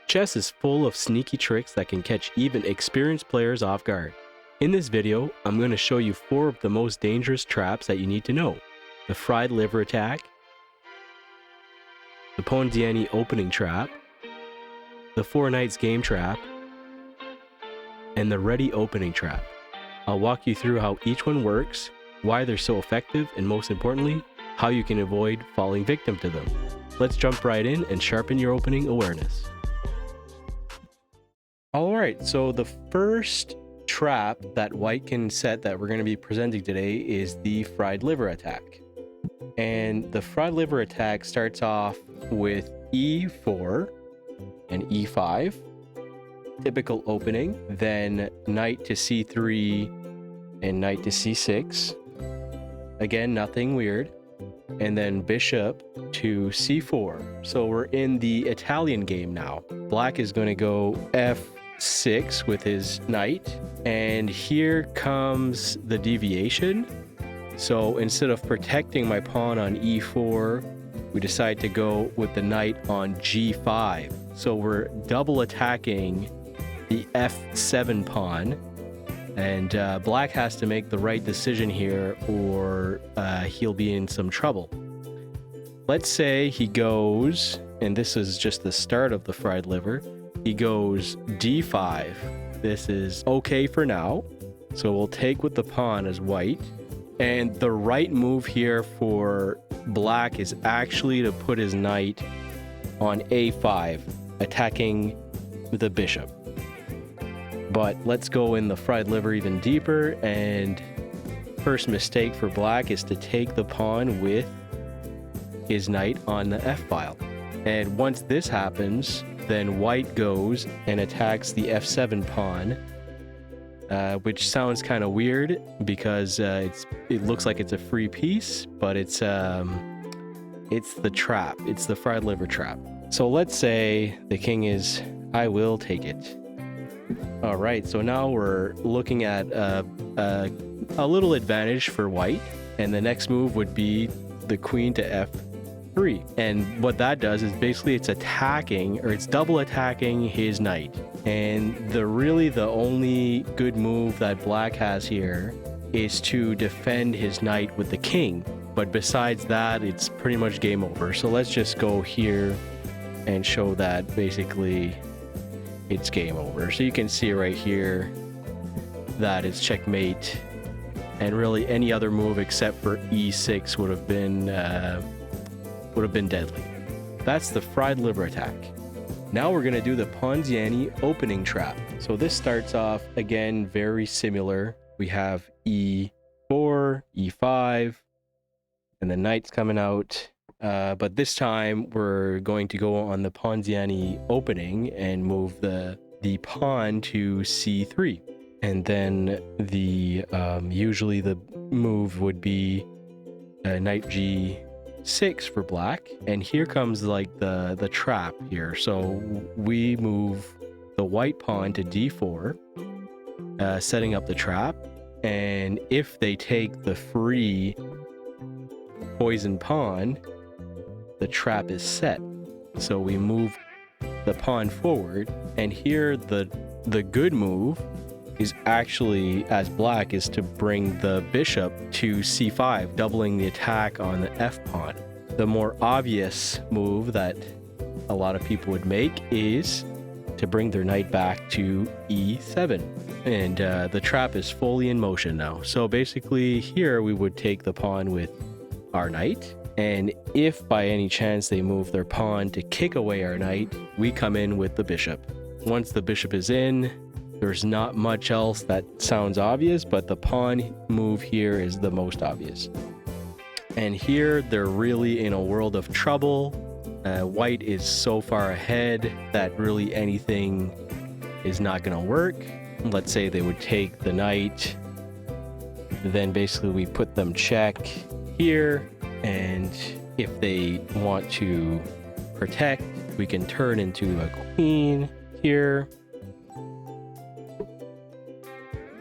Chess is full of sneaky tricks that can catch even experienced players off guard. In this video, I'm going to show you 4 of the most dangerous traps that you need to know. The fried liver attack, the Ponziani Opening Trap, the 4 Knights Game Trap, and the Reti Opening Trap. I'll walk you through how each one works, why they're so effective, and most importantly, how you can avoid falling victim to them. Let's jump right in and sharpen your opening awareness. Alright, so the first trap that white can set that we're going to be presenting today is the fried liver attack. And the fried liver attack starts off with e4 and e5, typical opening, then knight to c3 and knight to c6, again nothing weird, and then bishop to c4. So we're in the Italian game now. Black is going to go f6 with his knight, and here comes the deviation. So instead of protecting my pawn on e4, we decide to go with the knight on g5. So we're double attacking the f7 pawn, and black has to make the right decision here or he'll be in some trouble. Let's say he goes, and this is just the start of the fried liver, he goes d5. This is okay for now, so we'll take with the pawn as white. And the right move here for black is actually to put his knight on a5, attacking the bishop. But let's go in the fried liver even deeper, and first mistake for black is to take the pawn with his knight on the f-file. And once this happens, then white goes and attacks the f7 pawn, which sounds kind of weird because it looks like it's a free piece, but it's the trap. It's the fried liver trap. So let's say the king is, I will take it. All right, so now we're looking at a little advantage for white, and the next move would be the queen to f3. And what that does is basically it's attacking, or it's double attacking his knight. And the only good move that black has here is to defend his knight with the king. But besides that, it's pretty much game over. So let's just go here and show that basically it's game over. So you can see right here that it's checkmate, and really any other move except for e6 would have been deadly. That's the fried liver attack. Now we're going to do the Ponziani Opening Trap. So this starts off again very similar. We have e4, e5, and the knight's coming out. But this time we're going to go on the Ponziani opening and move the pawn to c3. And then usually the move would be knight g6 for black. And here comes like the trap here. So we move the white pawn to d4, setting up the trap. And if they take the free poison pawn, the trap is set. So we move the pawn forward, and here the good move is actually, as black, is to bring the bishop to c5, doubling the attack on the f pawn. The more obvious move that a lot of people would make is to bring their knight back to e7, and the trap is fully in motion now. So basically here we would take the pawn with our knight, and if by any chance they move their pawn to kick away our knight, we come in with the bishop. Once the bishop is in, there's not much else that sounds obvious, but the pawn move here is the most obvious. And here they're really in a world of trouble. White is so far ahead that really anything is not going to work. Let's say they would take the knight, then basically we put them check here. And if they want to protect, we can turn into a queen here.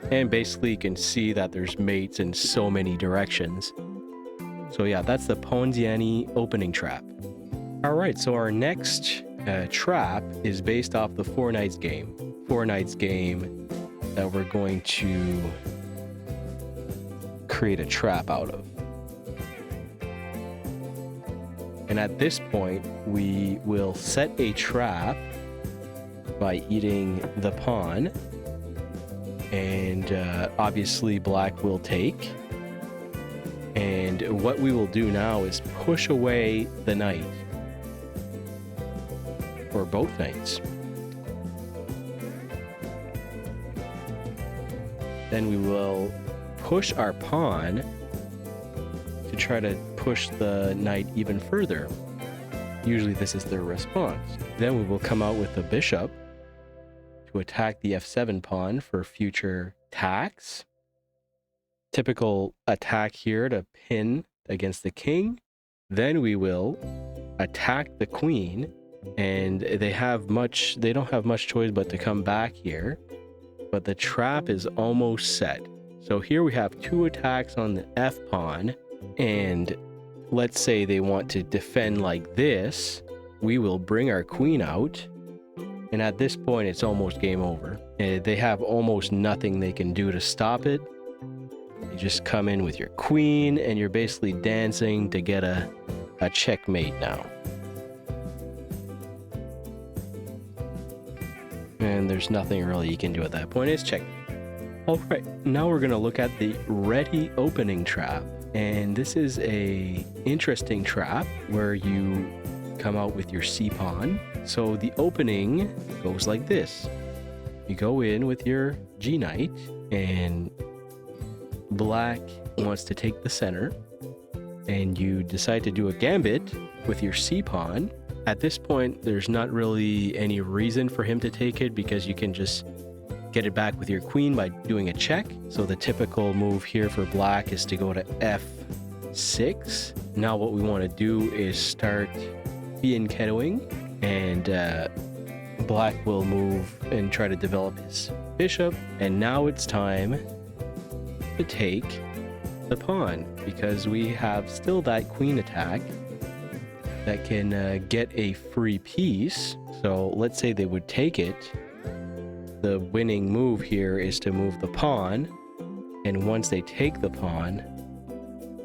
And basically you can see that there's mates in so many directions. So yeah, that's the Ponziani Opening Trap. All right, so our next trap is based off the Four Knights game. Four Knights game that we're going to create a trap out of. And at this point, we will set a trap by eating the pawn. And obviously black will take. And what we will do now is push away the knight. Or both knights. Then we will push our pawn to try to push the knight even further. Usually this is their response. Then we will come out with the bishop to attack the f7 pawn for future attacks. Typical attack here to pin against the king. Then we will attack the queen, and they don't have much choice but to come back here. But the trap is almost set. So here we have two attacks on the f pawn, and let's say they want to defend like this. We will bring our queen out, and at this point it's almost game over. They have almost nothing they can do to stop it. You just come in with your queen, and you're basically dancing to get a checkmate now. And there's nothing really you can do at that point. It's check. Alright, now we're going to look at the Reti Opening Trap. And this is a interesting trap where you come out with your c pawn. So the opening goes like this. You go in with your g knight, and black wants to take the center, and you decide to do a gambit with your c pawn. At this point, there's not really any reason for him to take it because you can just get it back with your queen by doing a check. So the typical move here for black is to go to f6. Now what we want to do is start fianchettoing, and black will move and try to develop his bishop. And now it's time to take the pawn, because we have still that queen attack that can get a free piece. So let's say they would take it. The winning move here is to move the pawn, and once they take the pawn,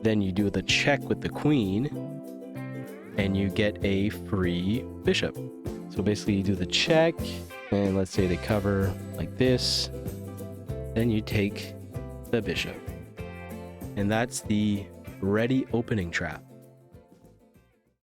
then you do the check with the queen, and you get a free bishop. So basically you do the check, and let's say they cover like this, then you take the bishop. And that's the Reti Opening Trap.